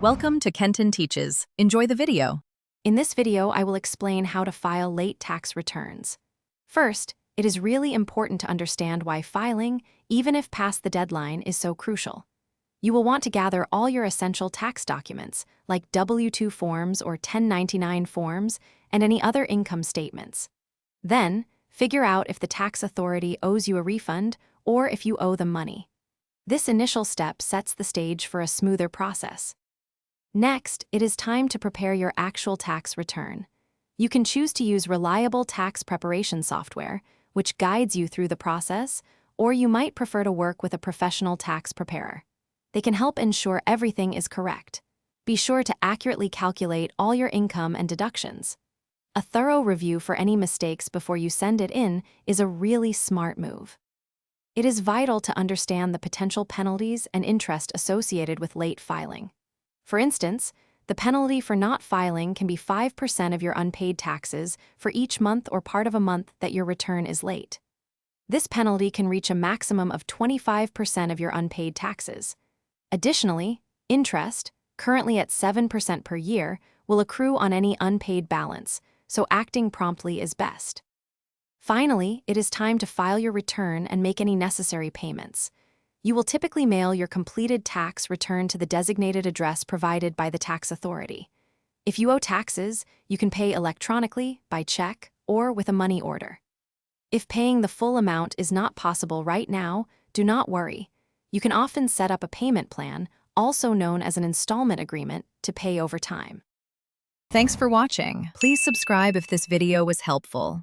Welcome to Kenton Teaches. Enjoy the video. In this video, I will explain how to file late tax returns. First, it is really important to understand why filing, even if past the deadline, is so crucial. You will want to gather all your essential tax documents, like W-2 forms or 1099 forms, and any other income statements. Then, figure out if the tax authority owes you a refund or if you owe them money. This initial step sets the stage for a smoother process. Next, it is time to prepare your actual tax return. You can choose to use reliable tax preparation software, which guides you through the process, or you might prefer to work with a professional tax preparer. They can help ensure everything is correct. Be sure to accurately calculate all your income and deductions. A thorough review for any mistakes before you send it in is a really smart move. It is vital to understand the potential penalties and interest associated with late filing. For instance, the penalty for not filing can be 5% of your unpaid taxes for each month or part of a month that your return is late. This penalty can reach a maximum of 25% of your unpaid taxes. Additionally, interest, currently at 7% per year, will accrue on any unpaid balance, so acting promptly is best. Finally, it is time to file your return and make any necessary payments. You will typically mail your completed tax return to the designated address provided by the tax authority. If you owe taxes, you can pay electronically, by check, or with a money order. If paying the full amount is not possible right now, do not worry. You can often set up a payment plan, also known as an installment agreement, to pay over time. Thanks for watching. Please subscribe if this video was helpful.